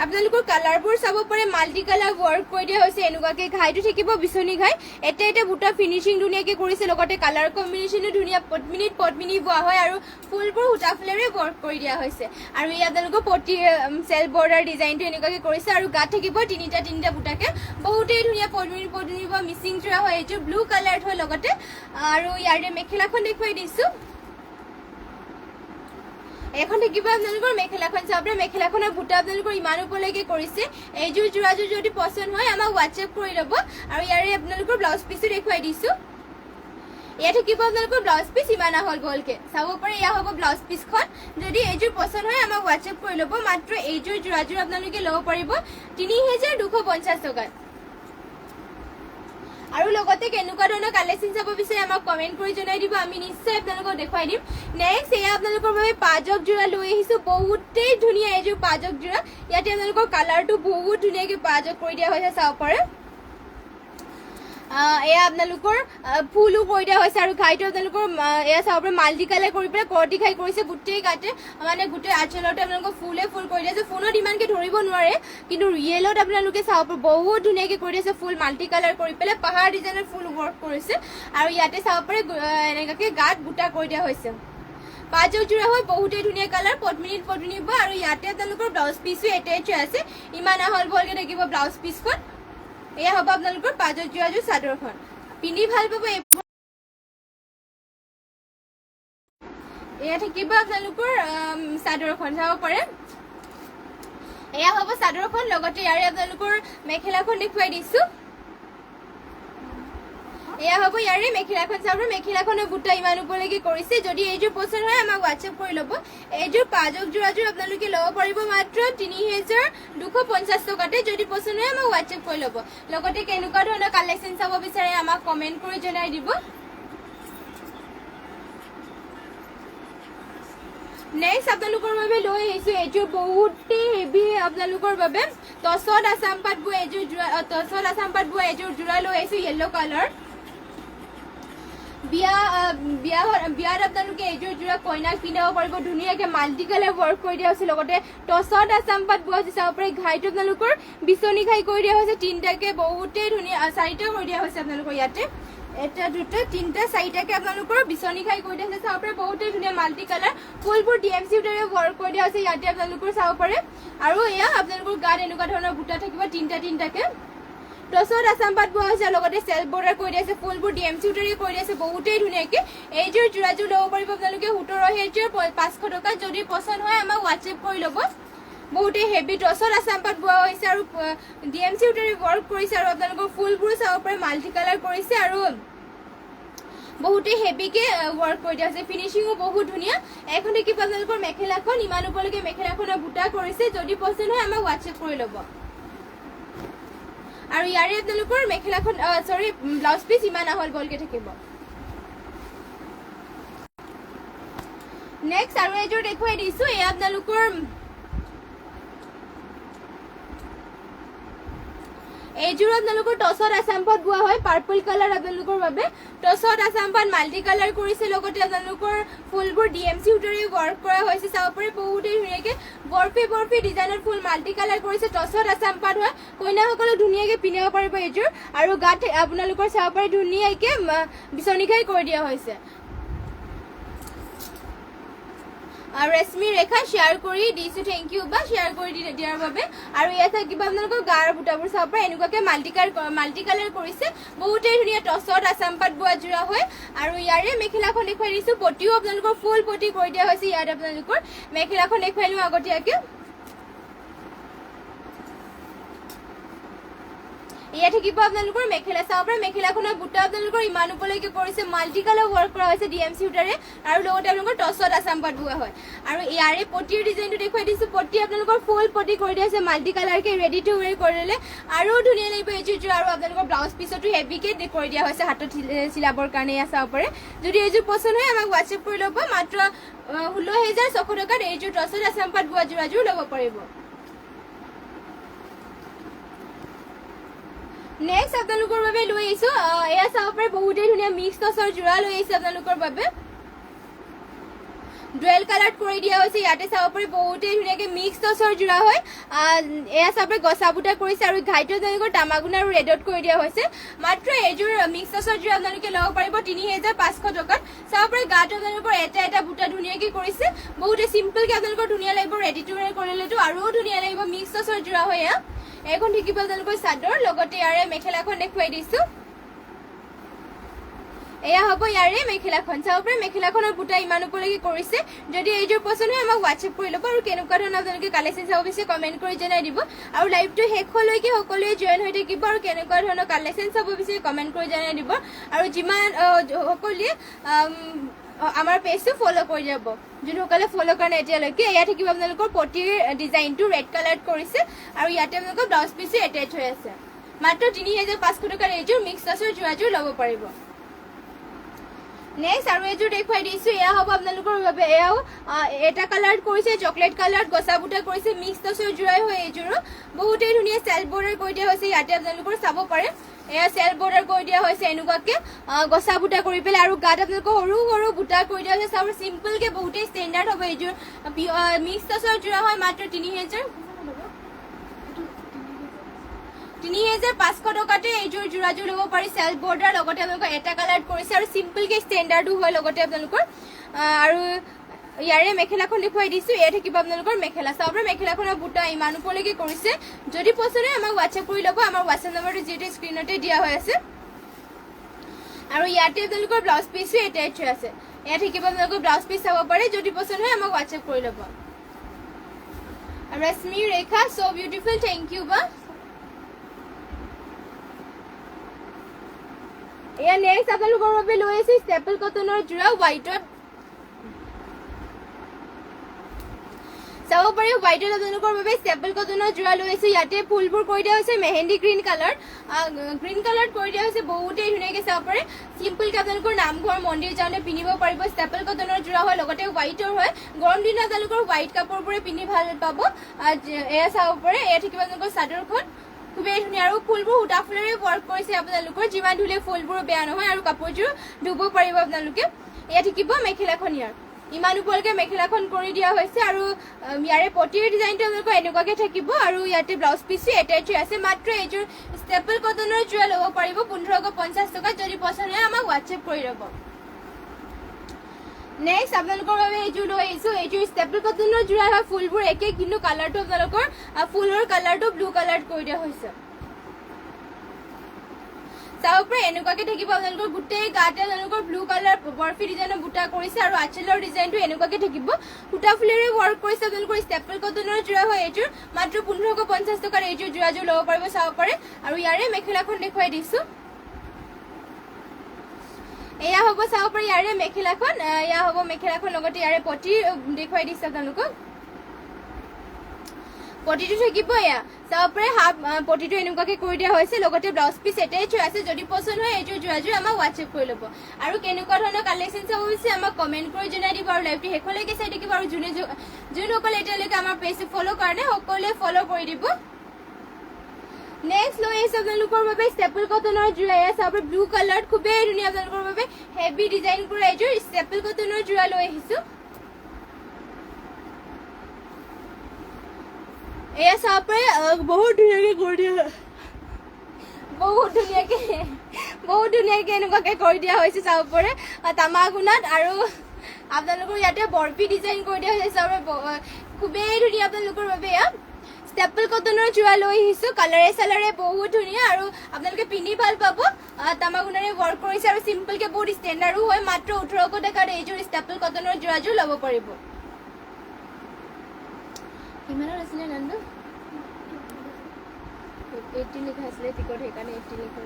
আপোনালোকৰ কালাৰবোৰ চাব পাৰে মাল্টি কালাৰ ৱৰ্ক কৰি দিয়া হৈছে এনেকুৱাকে ঘাইটো থাকিব বিচনী ঘাই এটা বুটা ফিনিচিং ধুনীয়াকে কৰিছে লগতে কালাৰ কম্বিনেশ্যনো ধুনীয়া পদ্মিনী বোৱা হয় আৰু ফুলবোৰ সূতা ফুলেৰে ৱৰ্ক কৰি দিয়া হৈছে আৰু এই আপোনালোকৰ পটি চেল্ফ বৰ্ডাৰ ডিজাইনটো এনেকুৱাকে কৰিছে আৰু গাত থাকিব তিনিটা বুটাকে বহুতেই ধুনীয়া পদ্মিনী বোৱা মিচিং যোৰা হয় এইযোৰ ব্লু কালাৰ হয় লগতে আৰু ইয়াৰে মেখেলাখন দেখুৱাই দিছো এখন থাকিব আপোনালোকৰ মেখেলাখন চাব মেখেলাখনৰ বুটা আপোনালোকৰ ইমান ওপৰলৈকে কৰিছে এইযোৰ যোৰাযোৰ যদি পছন্দ হয় আমাক হোৱাটছএপ কৰি ল'ব আৰু ইয়াৰে আপোনালোকৰ ব্লাউজ পিচো দেখুৱাই দিছো এয়া থাকিব আপোনালোকৰ ব্লাউজ পিচ ইমান আহল বহলকে চাব পাৰে এয়া হ'ব ব্লাউজ পিচখন যদি এইযোৰ পছন্দ হয় আমাক হোৱাটছএপ কৰি ল'ব মাত্ৰ এইযোৰ যোৰাযোৰ আপোনালোকে ল'ব পাৰিব ৩,২৫০ টকাত আৰু লগতে কেনেকুৱা ধৰণৰ কালেকশ্যন চাব বিচাৰে আমাক কমেণ্ট কৰি জনাই দিব আমি নিশ্চয় আপোনালোকক দেখুৱাই দিম নেক্সট এয়া আপোনালোকৰ বাবে পাজক যোৰা লৈ আহিছোঁ বহুতেই ধুনীয়া এইযোৰ পাজক যোৰা ইয়াতে আপোনালোকৰ কালাৰটো বহুত ধুনীয়াকৈ পাজক কৰি দিয়া হৈছে চাব পাৰে এয়া আপোনালোকৰ ফুলো কৰি দিয়া হৈছে আৰু ঘাইটো আপোনালোকৰ এয়া চাব পাৰে মাল্টি কালাৰ কৰি পেলাই কৰটি খাই কৰিছে গোটেই গাতে মানে গোটেই আঁচলতে আপোনালোকৰ ফুল কৰি দিছে ফোনত ইমানকৈ ধৰিব নোৱাৰে কিন্তু ৰিয়েলত আপোনালোকে চাব পাৰে বহুত ধুনীয়াকৈ কৰি দিছে ফুল মাল্টি কালাৰ কৰি পেলাই পাহাৰ ডিজাইনৰ ফুল ৱৰ্ক কৰিছে আৰু ইয়াতে চাব পাৰে এনেকুৱাকৈ গাত বুটা কৰি দিয়া হৈছে পাজক যোৰা হয় বহুতেই ধুনীয়া কালাৰ পদ্মিনী আৰু ইয়াতে আপোনালোকৰ ব্লাউজ পিচো এটাইচ আছে ইমান আহল বহলকৈ থাকিব ব্লাউজ পিচখন এয়া হ'ব আপোনালোকৰ পাজক যোৰাযোৰ চাদৰখন পিন্ধি ভাল পাব এয়া থাকিব আপোনালোকৰ চাদৰখন চাব পাৰে এয়া হ'ব চাদৰখন লগতে ইয়াৰে আপোনালোকৰ মেখেলাখন দেখুৱাই দিছো এয়া হ'ব ইয়াৰে মেখেলাখন চাব মেখেলাখনৰ বুটা ইমান ওপৰলৈকে কৰিছে যদি এইযোৰ পছন্দ হয় আমাক হোৱাটছএপ কৰি ল'ব এইযোৰ পাজক যোৰাযোৰ আপোনালোকে ল'ব পাৰিব মাত্ৰ ৩,২৫০ টকাতে যদি পছন্দ হয় আমাক হোৱাটছএপ কৰি ল'ব লগতে কেনেকুৱা ধৰণৰ কালেকশ্যন চাব বিচাৰে আমাক কমেণ্ট কৰি জনাই দিব নেক্সট আপোনালোকৰ বাবে লৈ আহিছোঁ এইযোৰ বহুতেই হেভি আপোনালোকৰ বাবে টছত আছাম পাট বোৱা এইযোৰ যোৰা লৈ আহিছোঁ য়েল্ল' কালাৰ বিয়াত আপোনালোকে এইযোৰ যোৰা কইনাক পিন্ধাব পাৰিব ধুনীয়াকৈ মাল্টি কালাৰ ৱৰ্ক কৰি দিয়া হৈছে লগতে টছত আছাম পাট বোৱা হৈছে চাব পাৰে ঘাইটো আপোনালোকৰ বিচনী ঘাই কৰি দিয়া হৈছে তিনিটাকৈ বহুতেই ধুনীয়া ৪টা কৰি দিয়া হৈছে আপোনালোকৰ ইয়াতে এটা দুটা তিনিটা ৪টাকৈ আপোনালোকৰ বিচনী ঘাই কৰি দিয়া হৈছে চাব পাৰে বহুতেই ধুনীয়া মাল্টি কালাৰ ফুলবোৰ DMC উটাৰে ৱৰ্ক কৰি দিয়া হৈছে ইয়াতে আপোনালোকৰ চাব পাৰে আৰু এয়া আপোনালোকৰ গাত এনেকুৱা ধৰণৰ বুটা থাকিব তিনিটাকৈ টছত আছাম পাট বোৱা হৈছে লগতে চেল্ফ বৰ্ডাৰ কৰি দিছে ফুলবোৰ DMC উটাৰে কৰি দিছে বহুতেই ধুনীয়াকৈ এইযোৰ যোৰাযোৰ ল'ব পাৰিব আপোনালোকে ১৭,৫০০ টকা যদি পছন্দ হয় আমাক হোৱাটছএপ কৰি ল'ব বহুতেই হেভি টছত আছাম পাট বোৱা হৈছে আৰু DMC উটাৰে ৱৰ্ক কৰিছে আৰু আপোনালোকৰ ফুলবোৰ চাব পাৰে মাল্টি কালাৰ কৰিছে আৰু বহুতেই হেভিকৈ ৱৰ্ক কৰি দিয়া হৈছে ফিনিচিঙো বহুত ধুনীয়া এখন দেখিব আপোনালোকৰ মেখেলাখন ইমান ওপৰলৈকে মেখেলাখনৰ বুটা কৰিছে যদি পছন্দ হয় আমাক হোৱাটছএপ কৰি ল'ব আৰু ইয়াৰে আপোনালোকৰ মেখেলাখন ব্লাউজ পিচ ইমান আহল বহলকৈ থাকিব নেক্সট আৰু এইযোৰ দেখুৱাই দিছোঁ এয়া আপোনালোকৰ এইযোৰ আপোনালোকৰ টছত আছাম পাট বোৱা হয় পাৰ্পল কালাৰ আপোনালোকৰ বাবে টছত আছাম পাট মাল্টি কালাৰ কৰিছে লগতে আপোনালোকৰ ফুলবোৰ DMC উটাৰে ৱৰ্ক কৰা হৈছে চাব পাৰে বহুতেই ধুনীয়াকৈ বৰফি ডিজাইনৰ ফুল মাল্টি কালাৰ কৰিছে টছত আছাম পাট হয় কইনাসকলক ধুনীয়াকৈ পিন্ধিব পাৰিব এইযোৰ আৰু গাত আপোনালোকৰ চাব পাৰে ধুনীয়াকৈ বিচনী ঘাই কৰি দিয়া হৈছে ৰেশমি ৰেখা শ্বেয়াৰ কৰি দিছোঁ থেংক ইউ বা শ্বেয়াৰ কৰি দিয়াৰ বাবে আৰু ইয়াত থাকিব আপোনালোকৰ গাৰ বুটাবোৰ চাব পাৰে এনেকুৱাকৈ মাল্টি কালাৰ কৰিছে বহুতেই ধুনীয়া টছত আছাম পাট বোৱা যোৰা হয় আৰু ইয়াৰে মেখেলাখন দেখুৱাই দিছোঁ পটিও আপোনালোকৰ ফুল পটি কৰি দিয়া হৈছে ইয়াত আপোনালোকৰ মেখেলাখন দেখুৱাই লওঁ আগতীয়াকৈ ইয়াত থাকিব আপোনালোকৰ মেখেলা চাব পাৰে মেখেলাখনৰ বুটা আপোনালোকৰ ইমান ওপৰলৈকে কৰিছে মাল্টি কালাৰ ৱৰ্ক কৰা হৈছে DMC উটাৰে আৰু লগতে আপোনালোকৰ টছত আছাম পাট বোৱা হয় আৰু ইয়াৰে পটিৰ ডিজাইনটো দেখুৱাই দিছোঁ পটি আপোনালোকৰ ফুল পটি কৰি দিয়া হৈছে মাল্টি কালাৰকৈ ৰেডি টু ৱেৰ কৰিলে আৰু ধুনীয়া লাগিব এইযোৰ আৰু আপোনালোকৰ ব্লাউজ পিছতো হেভিকৈ কৰি দিয়া হৈছে হাতত চিলাবৰ কাৰণে এয়া চাব পাৰে যদি এইযোৰ পছন্দ হয় আমাক হোৱাটছএপ কৰি ল'ব মাত্ৰ 16,৬০০ টকাত এইযোৰ টছত আছাম পাট বোৱা যোৰাযোৰ ল'ব পাৰিব নেক্সট আপোনালোকৰ বাবে লৈ আহিছোঁ এয়া চাব পাৰে বহুতেই ধুনীয়া মিক্স টছৰ যোৰা লৈ আহিছোঁ আপোনালোকৰ বাবে ডুৱেল কালাৰত কৰি দিয়া হৈছে ইয়াতে চাব পাৰে বহুতেই ধুনীয়াকৈ মিক্স টছৰ যোৰা হয় এয়া চাব পাৰে গছা বুটা কৰিছে আৰু ঘাইটো আপোনালোকৰ তামাগুনা আৰু ৰেডত কৰি দিয়া হৈছে মাত্ৰ এইযোৰ মিক্স টছৰ যোৰা আপোনালোকে ল'ব পাৰিব ৩,৫০০ টকাত চাব পাৰে গাটো আপোনালোকৰ এটা বুটা ধুনীয়াকৈ কৰিছে বহুতেই চিম্পলকৈ আপোনালোকৰ ধুনীয়া লাগিব ৰেডি টু ৱেৰ কৰিলেতো আৰু ধুনীয়া লাগিব মিক্স টছৰ যোৰা হয় এয়া এখন থাকিব আপোনালোকৰ চাদৰ লগতে ইয়াৰে মেখেলাখন দেখুৱাই দিছোঁ এয়া হ'ব ইয়াৰে মেখেলাখন চাব পাৰে মেখেলাখনৰ বুটা ইমান ওপৰলৈকে কৰিছে যদি এইযোৰ পছন্দ হয় আমাক হোৱাটছএপ কৰি ল'ব আৰু কেনেকুৱা ধৰণৰ আপোনালোকে কালেকশ্যন চাব বিচাৰে কমেণ্ট কৰি জনাই দিব আৰু লাইভটো শেষলৈকে সকলোৱে জইন হৈ থাকিব আৰু কেনেকুৱা ধৰণৰ কালেকশ্যন চাব বিচাৰে কমেণ্ট কৰি জনাই দিব আৰু যিমান সকলোৱে আমাৰ পেজটো ফলো কৰি যাব যোনসকলে ফলো কৰা নাই এতিয়ালৈকে এয়া থাকিব আপোনালোকৰ পটিৰ ডিজাইনটো ৰেড কালাৰত কৰিছে আৰু ইয়াতে আপোনালোকৰ ব্লাউজ পিছো এটেচ হৈ আছে মাত্ৰ ৩৫০০ টকাৰ এইযোৰ মিক্স টাচৰ যোৰাযোৰ ল'ব পাৰিব নেক্সট আৰু এইযোৰ দেখুৱাই দিছো এয়া হ'ব আপোনালোকৰ বাবে এয়াও এটা কালাৰত কৰিছে চকলেট কালাৰত গছা বুটা কৰিছে মিক্স টাচৰ যোৰাই হয় এইযোৰো বহুতেই ধুনীয়া চেল্ফ বৰ্ডাৰ কৰি দিয়া হৈছে ইয়াতে আপোনালোকৰ চাব পাৰে এয়া চেল্ফ বৰ্ডাৰ কৰি দিয়া হৈছে এনেকুৱাকে গছা বুটা কৰি পেলাই আৰু গাত আপোনালোকৰ সৰু সৰু বুটা কৰি দিয়া হৈছে চাব চিম্পলকে বহুতেই ষ্টেণ্ডাৰ্ড হ'ব এইযোৰ মিক্স টাচৰ যোৰা হয় মাত্ৰ ৩৫০০ টকাতে এইযোৰ যোৰাযোৰ ল'ব পাৰি চেল্ফ বৰ্ডাৰ লগতে আপোনালোকৰ এটা কালাৰত কৰিছে আৰু চিম্পলকে ষ্টেণ্ডাৰ্ডো হয় লগতে আপোনালোকৰ আৰু ইয়াৰে মেখেলাখন দেখুৱাই দিছো এয়া থাকিব আপোনালোকৰ মেখেলা চাব পাৰে মেখেলাখনৰ বুটা ইমান ওপৰলৈকে কৰিছে যদি পছন্দ হয় আমাক হোৱাটছএপ কৰি ল'ব আমাৰ হোৱাটছএপ নম্বৰটো যিটো স্ক্ৰীনতে দিয়া হৈ আছে আৰু ইয়াতে আপোনালোকৰ ব্লাউজ পিছো এটেচ হৈ আছে এয়া থাকিব আপোনালোকৰ ব্লাউজ পিচ চাব পাৰে যদি পছন্দ হয় আমাক হোৱাটছএপ কৰি ল'ব ৰশ্মি ৰেখা সো বিউটিফুল থেংক ইউ বা এয়া নেক্সট আপোনালোকৰ বাবে লৈ আছে ষ্টেপল কটনৰ যোৰা হোৱাইটত চাব পাৰে হোৱাইটত আপোনালোকৰ বাবে ষ্টেপল কটনৰ যোৰা লৈ আছে ইয়াতে ফুলবোৰ কৰি দিয়া হৈছে মেহেন্দি গ্ৰীণ কালাৰত কৰি দিয়া হৈছে বহুতেই ধুনীয়াকৈ চাব পাৰে চিম্পলকৈ আপোনালোকৰ নামঘৰ মন্দিৰ যাওঁতে পিন্ধিব পাৰিব ষ্টেপল কটনৰ যোৰা হয় লগতে হোৱাইটৰ হয় গৰম দিনত আপোনালোকৰ হোৱাইট কাপোৰবোৰে পিন্ধি ভাল পাব এয়া চাব পাৰে এয়া থাকিব আপোনালোকৰ চাদৰখন খুবেই ধুনীয়া আৰু ফুলবোৰ সূতা ফুলেৰে ৱৰ্ক কৰিছে আপোনালোকৰ যিমান ধুলে ফুলবোৰ বেয়া নহয় আৰু কাপোৰযোৰ ধুব পাৰিব আপোনালোকে এয়া থাকিব মেখেলাখন ইয়াৰ ইমান ওপৰলৈকে মেখেলাখন কৰি দিয়া হৈছে আৰু ইয়াৰে পটিৰ ডিজাইনটো আপোনালোকৰ এনেকুৱাকে থাকিব আৰু ইয়াতে ব্লাউজ পিছো এটেচ হৈ আছে মাত্ৰ এইযোৰ ষ্টেপল কটনৰ যোৰা ল'ব পাৰিব ১৫৫০ টকাত যদি পছন্দ হয় আমাক হোৱাটছএপ কৰি ল'ব নেক্সট আপোনালোকৰ বাবে এইযোৰ লৈ আহিছো এইযোৰ ষ্টেপল কটনৰ যোৰা হয় ফুলবোৰ একে কিন্তু কালাৰটো আপোনালোকৰ ফুলৰ কালাৰটো ব্লু কালাৰত কৰি দিয়া হৈছে চাব পাৰে এনেকুৱাকে থাকিব আপোনালোকৰ গোটেই গাতে আপোনালোকৰ ব্লু কালাৰ বৰফি ডিজাইনৰ বুটা কৰিছে আৰু আঁচলৰ ডিজাইনটো এনেকুৱাকে থাকিব সূতা ফুলেৰে ৱৰ্ক কৰিছে আপোনালোকৰ ষ্টেপল কটনৰ যোৰা হয় এইযোৰ মাত্ৰ ১৫৫০ টকাৰ এইযোৰ যোৰাযোৰ ল'ব পাৰিব চাব পাৰে আৰু ইয়াৰে মেখেলাখন দেখুৱাই দিছো এয়া হ'ব চাব পাৰে ইয়াৰে মেখেলাখন এয়া হ'ব মেখেলাখন লগতে ইয়াৰে পটি দেখুৱাই দিছে আপোনালোকক পটিটো থাকিব এয়া চাব পাৰে হাফ পটিটো এনেকুৱাকে কৰি দিয়া হৈছে লগতে ব্লাউজ পিচ এটেচ হৈ আছে যদি পছন্দ হয় এইযোৰ যোৰাযোৰ আমাক হোৱাটছএপ কৰি ল'ব আৰু কেনেকুৱা ধৰণৰ কালেকশ্যন চাব বিচাৰে আমাক কমেণ্ট কৰি জনাই দিব আৰু লাইভটো শেষলৈকে চাই থাকিব আৰু যোনসকলে এতিয়ালৈকে আমাৰ পেজটো ফ'ল' কৰা নাই সকলোৱে ফ'ল' কৰি দিব নেক্সট লৈ আহিছে আপোনালোকৰ বাবে ষ্টেপল কটনৰ যোৰা এয়া চাব ব্লু কালাৰত খুবেই ধুনীয়া আপোনালোকৰ বাবে হেভি ডিজাইন কৰা এইযোৰ ষ্টেপল কটনৰ যোৰা লৈ আহিছো এয়া চাব পাৰে বহুত ধুনীয়াকৈ কৰি দিয়া বহুত ধুনীয়াকৈ এনেকুৱাকৈ কৰি দিয়া হৈছে চাব পাৰে তামাগুণাত আৰু আপোনালোকৰ ইয়াতে বৰফি ডিজাইন কৰি দিয়া হৈছে চাব খুবেই ধুনীয়া আপোনালোকৰ বাবে এয়া ষ্টেপল কটনৰ যোৰা লৈ আহিছো কালাৰে চালাৰে বহুত ধুনীয়া আৰু আপোনালোকে পিন্ধি ভাল পাব তামাগুণাৰে ৱৰ্ক কৰিছে আৰু চিম্পলকৈ বহুত ষ্টেণ্ডাৰ্ডো হয় মাত্ৰ ১৮০০ টকাত এইযোৰ ষ্টেপল কটনৰ যোৰাযোৰ ল'ব পাৰিব কিমানৰ আছিলে নামটো 80 লিখা আছিলে টিকট সেইকাৰণে 80 লিখা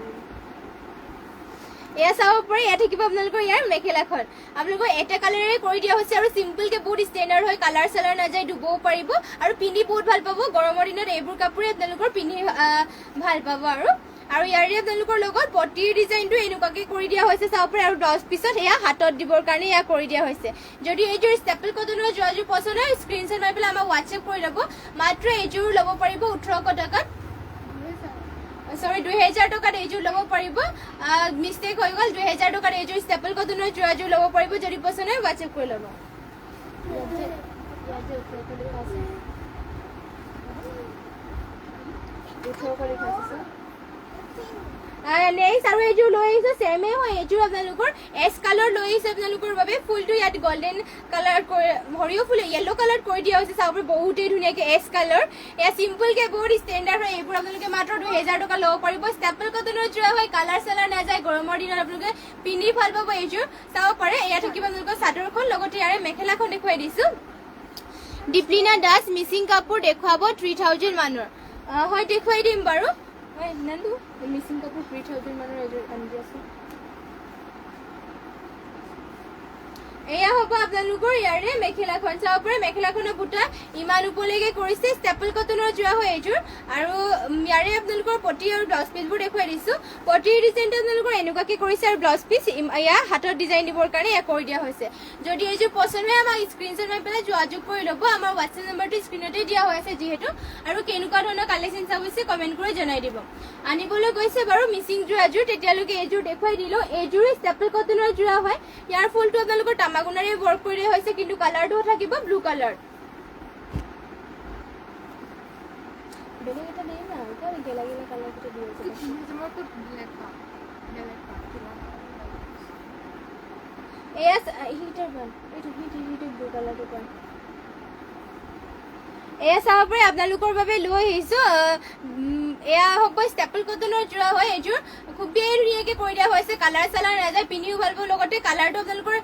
এয়া চাব পাৰে এয়া থাকিব আপোনালোকৰ ইয়াৰ মেখেলাখন আপোনালোকৰ এটা কালাৰেৰে কৰি দিয়া হৈছে আৰু চিম্পলকে বহুত ষ্টেণ্ডাৰ্ড হয় কালাৰ চালাৰ নাযায় ধুবও পাৰিব আৰু পিন্ধি বহুত ভাল পাব গৰমৰ দিনত এইবোৰ কাপোৰে আপোনালোকৰ পিন্ধি ভাল পাব আৰু ইয়াৰে আপোনালোকৰ লগত পটিৰ ডিজাইনটো এনেকুৱাকে কৰি দিয়া হৈছে চাব পাৰে আৰু ব্লাউজ পিছত এয়া হাতত দিবৰ কাৰণে এয়া কৰি দিয়া হৈছে যদি এইযোৰ ষ্টেপল কটনৰ যোৰাযোৰ পছন্দ হয় স্ক্ৰীনশ্বট মাৰি পেলাই আমাক হোৱাটছএপ কৰি ল'ব মাত্ৰ এইযোৰ ল'ব পাৰিব ১৮০০ টকাত সৰি ২০০০ টকাত এইযোৰ ল'ব পাৰিব মিষ্টেক হৈ গ'ল ২০০০ টকাত এইযোৰ ষ্টেপল কটনৰ যোৰাযোৰ ল'ব পাৰিব যদি পছন্দ হয় হোৱাটছএপ কৰি ল'ব নেক্সট আৰু এইযোৰ লৈ আহিছোঁ ছেমে হয় এইযোৰ আপোনালোকৰ এছ কালাৰ লৈ আহিছে আপোনালোকৰ বাবে ফুলটো ইয়াত গল্ডেন কালাৰ সৰিয়হ ফুল য়েল্লো কালাৰ কৰি দিয়া হৈছে চাব বহুতেই ধুনীয়াকৈ এছ কালাৰ এয়া চিম্পলকৈ বহুত ষ্টেণ্ডাৰ্ড হয় এইবোৰ আপোনালোকে মাত্ৰ 2000 টকা ল'ব পাৰিব ষ্টেপল কটনৰ যোৰা হয় কালাৰ চালাৰ নাযায় গৰমৰ দিনত আপোনালোকে পিন্ধি ভাল পাব এইযোৰ চাব পাৰে এয়া থাকিব আপোনালোকৰ চাদৰখন লগতে ইয়াৰে মেখেলাখন দেখুৱাই দিছোঁ দীপলিনা দাস মিচিং কাপোৰ দেখুৱাব 3000 মানৰ হয় দেখুৱাই দিম বাৰু হয় নানু মিচিং কাপোৰ 3000 মানৰ এযোৰ আনি আছে এয়া হ'ব আপোনালোকৰ ইয়াৰে মেখেলাখন চাব পাৰে মেখেলাখনৰ বুটা ইমান ওপৰলৈকে কৰিছে ষ্টেপল কটনৰ যোৰা হয় এইযোৰ আৰু ইয়াৰে আপোনালোকৰ পটি আৰু ব্লাউজ পিচবোৰ দেখুৱাই দিছোঁ পটিৰ ডিজাইনটো আপোনালোকৰ এনেকুৱাকৈ কৰিছে আৰু ব্লাউজ পিচ এয়া হাতৰ ডিজাইন দিবৰ কাৰণে এয়া কৰি দিয়া হৈছে যদি এইযোৰ পচন্দ হয় আমাক স্ক্ৰীনশ্বট মাৰি পেলাই যোগাযোগ কৰি ল'ব আমাৰ হোৱাটছএপ নম্বৰটো স্ক্ৰীনতে দিয়া হৈ আছে যিহেতু আৰু কেনেকুৱা ধৰণৰ কালেকশ্যন চাব হৈছে কমেণ্ট কৰি জনাই দিব আনিবলৈ গৈছে বাৰু মিচিং যোৰাযোৰ তেতিয়ালৈকে এইযোৰ দেখুৱাই দিলোঁ এইযোৰ ষ্টেপল কটনৰ যোৰা হয় ইয়াৰ ফুলটো আপোনালোকৰ তামাগুনাৰে ৱৰ্ক কৰি দিয়া হৈছে কিন্তু কালাৰটো থাকিব ব্লু কালাৰ বেলেগ এটা দেই না কিয় গেলা গেলা কালাৰটো দি আছে মই খুব ব্লেক পাম এয়া হিটাৰ বান এইটো ব্লু কালাৰটো পাম এয়া চাব পাৰে আপোনালোকৰ বাবে লৈ আহিছোঁ এয়া হ'ব ষ্টেপল কটনৰ যোৰা হয় এইযোৰ খুবেই ধুনীয়াকৈ কৰি দিয়া হৈছে কালাৰ চালাৰ নাযায় পিন্ধিও ভাল পাব লগতে কালাৰটো আপোনালোকৰ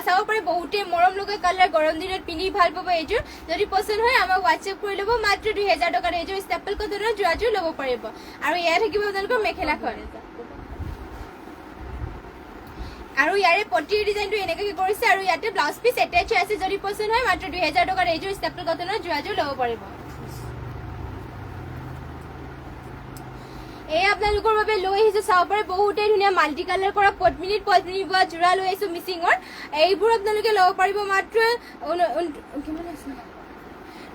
চাব পাৰে বহুতেই মৰম লগা কালাৰ গৰম দিনত পিন্ধি ভাল পাব এইযোৰ যদি পচন্দ হয় আমাক হোৱাটছএপ কৰি ল'ব মাত্ৰ 2000 টকাত এইযোৰ ষ্টেপল কটনৰ যোৰাযোৰ ল'ব পাৰিব আৰু এয়া থাকিব আপোনালোকৰ মেখেলাখন আৰু ইয়াৰে পটিৰ ডিজাইনটো এনেকৈ কৰিছে আৰু ইয়াতে ব্লাউজ পিচ এটেচ আছে যদি পচন্দ হয় মাত্ৰ 2000 টকাত এইযোৰ ষ্টেপল কটনৰ যোৰাযোৰ ল'ব পাৰিব এই আপোনালোকৰ বাবে লৈ আহিছোঁ চাব পাৰে বহুতেই ধুনীয়া মাল্টি কালাৰ কৰা পদ্মিনীত বোৱা যোৰা লৈ আহিছোঁ মিচিঙৰ এইবোৰ আপোনালোকে ল'ব পাৰিব মাত্ৰ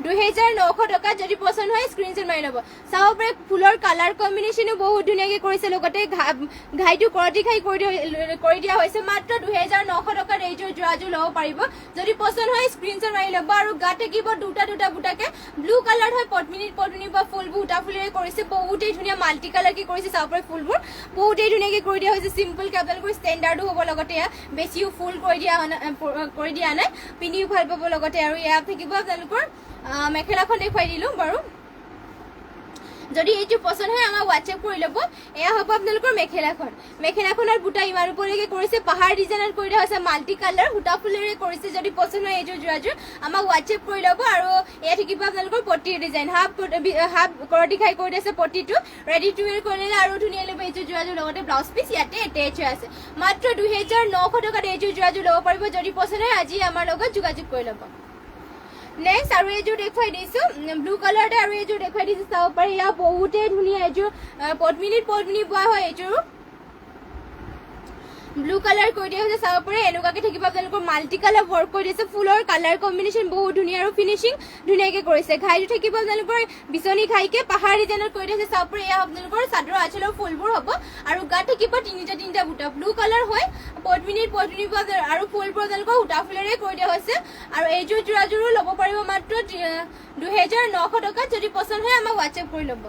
2900 টকা যদি পচন্দ হয় স্ক্ৰীনশ্বট মাৰি ল'ব চাব পাৰে ফুলৰ কালাৰ কম্বিনেশ্যনো বহুত ধুনীয়াকৈ কৰিছে লগতে ঘাইটো কৰতি খাই কৰি দিয়া হৈছে মাত্ৰ 2900 টকাত এইযোৰ যোৰাযোৰ ল'ব পাৰিব যদি পচন্দ হয় স্ক্ৰীনশ্বট মাৰি ল'ব আৰু গাত থাকিব দুটা বুটাকে ব্লু কালাৰ হয় পদ্মিনীত বোৱা ফুলবোৰ সূতা ফুলেৰে কৰিছে বহুতেই ধুনীয়া মাল্টি কালাৰকৈ কৰিছে চাব পাৰে ফুলবোৰ বহুতেই ধুনীয়াকৈ কৰি দিয়া হৈছে চিম্পলকৈ আপোনালোকৰ ষ্টেণ্ডাৰ্ডো হ'ব লগতে বেছিও ফুল কৰি দিয়া নাই পিন্ধিও ভাল পাব লগতে আৰু এয়া থাকিব আপোনালোকৰ মেখেলাখন দেখুৱাই দিলোঁ বাৰু যদি এইটো পচন্দ হয় আমাক হোৱাটছএপ কৰি ল'ব এয়া হ'ব আপোনালোকৰ মেখেলাখনৰ বুটা ইমান ওপৰলৈকে কৰিছে পাহাৰ ডিজাইনত কৰি দিয়া হৈছে মাল্টি কালাৰ সূতা ফুলেৰে কৰিছে যদি পচন্দ হয় এইযোৰ যোৰাযোৰ আমাক হোৱাটছএপ কৰি ল'ব আৰু এয়া থাকিব আপোনালোকৰ পটিৰ ডিজাইন হাফ কৰতি খাই কৰি দিছে পটিটো ৰেডি টু ৱেৰ কৰিলে আৰু ধুনীয়া লাগিব এইযোৰ যোৰাযোৰ লগতে ব্লাউজ পিচ ইয়াতে এটেচ হৈ আছে মাত্ৰ 2900 টকাত এইযোৰ যোৰাযোৰ ল'ব পাৰিব যদি পচন্দ হয় আজি আমাৰ লগত যোগাযোগ কৰি ল'ব নেক্সট আৰু এইযোৰ দেখুৱাই দিছোঁ ব্লু কালাৰতে আৰু এইযোৰ দেখুৱাই দিছোঁ চাব পাৰে ইয়াৰ বহুতেই ধুনীয়া এইযোৰ পদ্মিনী বোৱা হয় এইযোৰ ব্লু কালাৰ কৰি দিয়া হৈছে চাব পাৰে এনেকুৱাকৈ থাকিব আপোনালোকৰ মাল্টি কালাৰ ৱৰ্ক কৰি দিছে ফুলৰ কালাৰ কম্বিনেশ্যন বহুত ধুনীয়া আৰু ফিনিচিং ধুনীয়াকৈ কৰিছে ঘাইটো থাকিব আপোনালোকৰ বিচনী ঘাইকে পাহাৰ ডিজাইনত কৰি দিছে চাব পাৰে এয়া আপোনালোকৰ চাদৰ আঁচলৰ ফুলবোৰ হ'ব আৰু গাত থাকিব তিনিটা বুটা ব্লু কালাৰ হয় পদ্মিনী বোৱা আৰু ফুলবোৰ আপোনালোকৰ সূতা ফুলেৰে কৰি দিয়া হৈছে আৰু এইযোৰ যোৰাযোৰো ল'ব পাৰিব মাত্ৰ 2900 টকাত যদি পচন্দ হয় আমাক হোৱাটছএপ কৰি ল'ব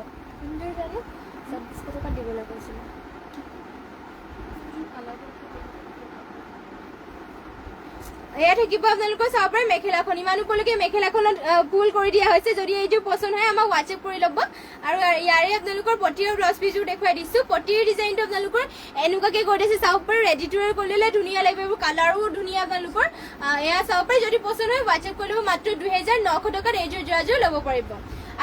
26 টকা দিবলৈ কৈছিলোঁ এয়া থাকিব আপোনালোকৰ চাব পাৰে মেখেলাখন ইমান ওপৰলৈকে মেখেলাখনত ফুল কৰি দিয়া হৈছে যদি এইযোৰ পচন্দ হয় আমাক হোৱাটছএপ কৰি ল'ব আৰু ইয়াৰে আপোনালোকৰ পটি আৰু ব্লাউজ পিচবোৰ দেখুৱাই দিছোঁ পটিৰ ডিজাইনটো আপোনালোকৰ এনেকুৱাকৈ কৰি দিছে চাব পাৰে ৰেডি টু ৱেৰ কৰি ল'লে ধুনীয়া লাগিব এইবোৰ কালাৰো ধুনীয়া আপোনালোকৰ এয়া চাব পাৰে যদি পচন্দ হয় হোৱাটছএপ কৰি ল'ব মাত্ৰ 2900 টকাত এইযোৰ যোৰাযোৰ ল'ব পাৰিব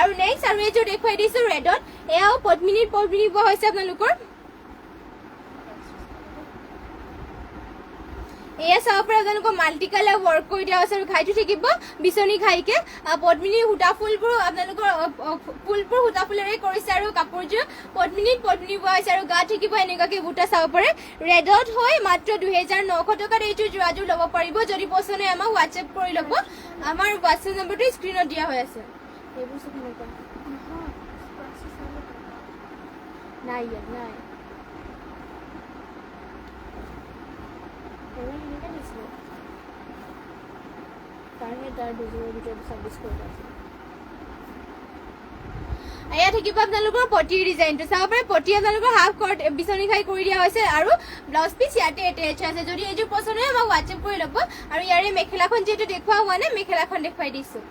আৰু নেক্সট আৰু এইযোৰ দেখুৱাই দিছোঁ ৰেডত এয়াও পদ্মিনীত বোৱা হৈছে আপোনালোকৰ এয়া চাব পাৰে আপোনালোকৰ মাল্টি কালাৰ ৱৰ্ক কৰি দিয়া হৈছে আৰু ঘাইটো থাকিব বিচনী ঘাইকে পদ্মিনী সূতা ফুলবোৰ আপোনালোকৰ ফুলবোৰ সূতা ফুলেৰে কৰিছে আৰু কাপোৰযোৰ পদ্মিনীত বোৱা হৈছে আৰু গাত থাকিব এনেকুৱাকৈ বুটা চাব পাৰে ৰেডত হয় মাত্ৰ 2900 টকাত এইযোৰ যোৰাযোৰ ল'ব পাৰিব যদি পচন্দ হয় আমাক হোৱাটছএপ কৰি ল'ব আমাৰ হোৱাটছএপ নম্বৰটো স্ক্ৰীনত দিয়া হৈ আছে এইবোৰ চব এনেকুৱা নাই ইয়াত নাই তাৰ দুযোৰৰ ভিতৰত 26 কৰি আছে এয়া থাকিব আপোনালোকৰ পটিৰ ডিজাইনটো চাব পাৰে পটি আপোনালোকৰ হাফ কট বিচনী খাই কৰি দিয়া হৈছে আৰু ব্লাউজ পিচ ইয়াতে এটেচ আছে যদি এইযোৰ পছন্দ হয় আমাক হোৱাটছএপ কৰি ল'ব আৰু ইয়াৰে মেখেলাখন যিহেতু দেখুওৱা হোৱা নাই মেখেলাখন দেখুৱাই দিছোঁ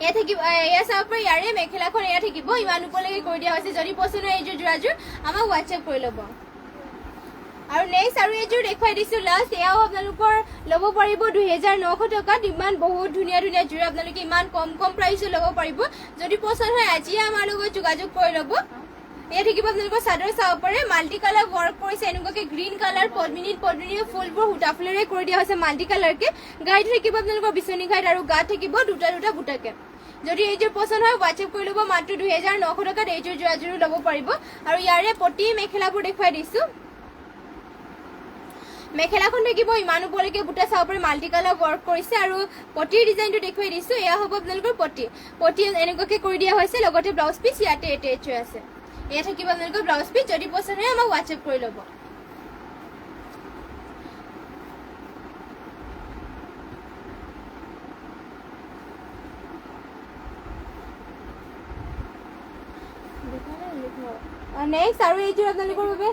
এয়া থাকিব এয়া চাব পাৰে ইয়াৰে মেখেলাখন এয়া থাকিব ইমান ওপৰলৈকে কৰি দিয়া হৈছে যদি পছন্দ হয় এইযোৰ যোৰাযোৰ আমাক হোৱাটছএপ কৰি ল'ব আৰু নেক্সট আৰু এইযোৰ দেখুৱাই দিছোঁ লাষ্ট এয়াও আপোনালোকৰ ল'ব পাৰিব 2900 টকাত ইমান বহুত ধুনীয়া ধুনীয়া যোৰা আপোনালোকে ইমান কম কম প্ৰাইচত ল'ব পাৰিব যদি পছন্দ হয় আজিয়ে আমাৰ লগত যোগাযোগ কৰি ল'ব এয়া থাকিব আপোনালোকৰ চাদৰ চাব পাৰে মাল্টি কালাৰ ৱৰ্ক কৰিছে এনেকুৱাকে গ্ৰীণ কালাৰ পদ্মিনী ফুলবোৰ সূতা ফুলেৰে কৰি দিয়া হৈছে মাল্টি কালাৰকে গাইড থাকিব আপোনালোকৰ বিচনী ঘাইত আৰু গাত থাকিব দুটা দুটা বুটাকে যদি এইযোৰ পছন্দ হয় হোৱাটছএপ কৰি ল'ব মাত্ৰ 2900 টকাত এইযোৰ যোৰাযোৰো ল'ব পাৰিব আৰু ইয়াৰে পটি মেখেলাবোৰ দেখুৱাই দিছোঁ মেখেলাখন থাকিব ইমান ওপৰলৈকে বুটা চাব পাৰে মাল্টি কালাৰ ৱৰ্ক কৰিছে আৰু পটিৰ ডিজাইনটো দেখুৱাই দিছোঁ এয়া হ'ব আপোনালোকৰ পটি এনেকুৱাকে কৰি দিয়া হৈছে লগতে ব্লাউজ পিচ ইয়াতে এটেচ হৈ আছে এয়া থাকিব আপোনালোকৰ ব্লাউজ পিচ যদি পছন্দ হয় আমাক হোৱাটছএপ কৰি ল'ব নেক্সট আৰু এইযোৰ আপোনালোকৰ বাবে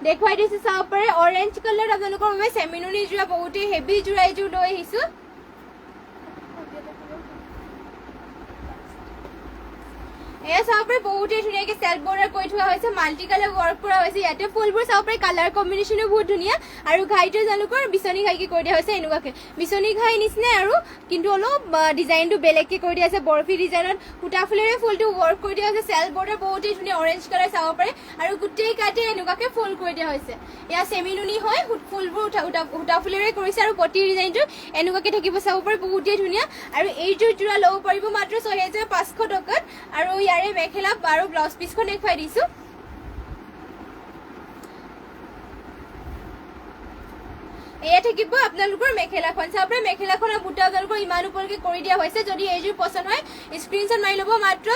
দেখুৱাই দিছোঁ চাব পাৰে অৰেঞ্জ কালাৰ আপোনালোকৰ বাবে চেমিনুনি যোৰা বহুতেই হেভি যোৰা এইযোৰ লৈ আহিছোঁ এয়া চাব পাৰে বহুতেই ধুনীয়াকৈ চেল্ফ বৰ্ডাৰ কৰি থোৱা হৈছে মাল্টি কালাৰ ৱৰ্ক কৰা হৈছে ইয়াতে ফুলবোৰ চাব পাৰে কালাৰ কম্বিনেশ্যনো বহুত ধুনীয়া আৰু ঘাইটো তেওঁলোকৰ বিচনী ঘাইকে কৰি দিয়া হৈছে এনেকুৱাকৈ বিচনী ঘাই নিচিনাই আৰু কিন্তু অলপ ডিজাইনটো বেলেগকৈ কৰি দিয়া হৈছে বৰফি ডিজাইনত সূতা ফুলেৰে ফুলটো ৱৰ্ক কৰি দিয়া হৈছে চেল্ফ বৰ্ডাৰ বহুতেই ধুনীয়া অৰেঞ্জ কালাৰ চাব পাৰে আৰু গোটেই কাটে এনেকুৱাকৈ ফুল কৰি দিয়া হৈছে এয়া চেমিনুনি হয় ফুলবোৰ সূতা ফুলেৰে কৰিছে আৰু পটিৰ ডিজাইনটো এনেকুৱাকৈ থাকিব চাব পাৰে বহুতেই ধুনীয়া আৰু এইযোৰ যোৰা ল'ব পাৰিব মাত্ৰ 6500 টকাত আৰু ইয়াৰে মেখেলা আৰু ব্লাউজ পিচখন দেখুৱাই দিছোঁ এয়া থাকিব আপোনালোকৰ মেখেলাখন চাব পাৰে মেখেলাখনৰ বুটা আপোনালোকৰ ইমান ওপৰলৈকে কৰি দিয়া হৈছে যদি এইযোৰ পছন্দ হয় স্ক্ৰীনশ্বট মাৰি ল'ব মাত্ৰ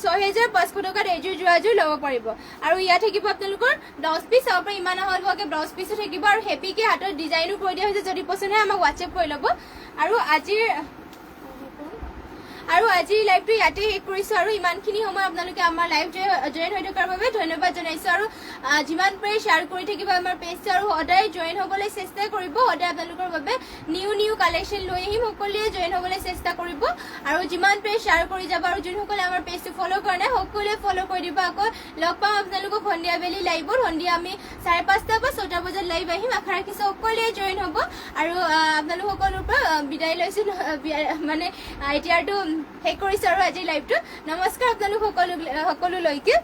6500 টকাত এইযোৰ যোৰাযোৰ ল'ব পাৰিব আৰু ইয়াত থাকিব আপোনালোকৰ ব্লাউজ পিচ চাব পাৰে ইমান আহল হোৱাকৈ ব্লাউজ পিচো থাকিব আৰু হেপিকৈ হাতত ডিজাইনো কৰি দিয়া হৈছে যদি পছন্দ হয় আমাক হোৱাটছএপ কৰি ল'ব আৰু আজিৰ লাইভটো ইয়াতে শেষ কৰিছোঁ আৰু ইমানখিনি সময় আপোনালোকে আমাৰ লাইভ জইন হৈ থকাৰ বাবে ধন্যবাদ জনাইছোঁ আৰু যিমান পাৰে শ্বেয়াৰ কৰি থাকিব আমাৰ পেজটো আৰু সদায় জইন হ'বলৈ চেষ্টা কৰিব সদায় আপোনালোকৰ বাবে নিউ কালেকশ্যন লৈ আহিম সকলোৱে জইন হ'বলৈ চেষ্টা কৰিব আৰু যিমান পাৰে শ্বেয়াৰ কৰি যাব আৰু যোনসকলে আমাৰ পেজটো ফ'ল' কৰা নাই সকলোৱে ফ'ল' কৰি দিব আকৌ লগ পাম আপোনালোকক সন্ধিয়া বেলি লাইভত সন্ধিয়া আমি 5:30 বা 6টা বজাত লাইভ আহিম আশা ৰাখিছোঁ সকলোৱে জইন হ'ব আৰু আপোনালোক সকলোৰ পৰা বিদায় লৈছোঁ মানে এতিয়াতো শেষ কৰিছোঁ আৰু আজিৰ লাইভটো নমস্কাৰ আপোনালোক সকলোলৈকে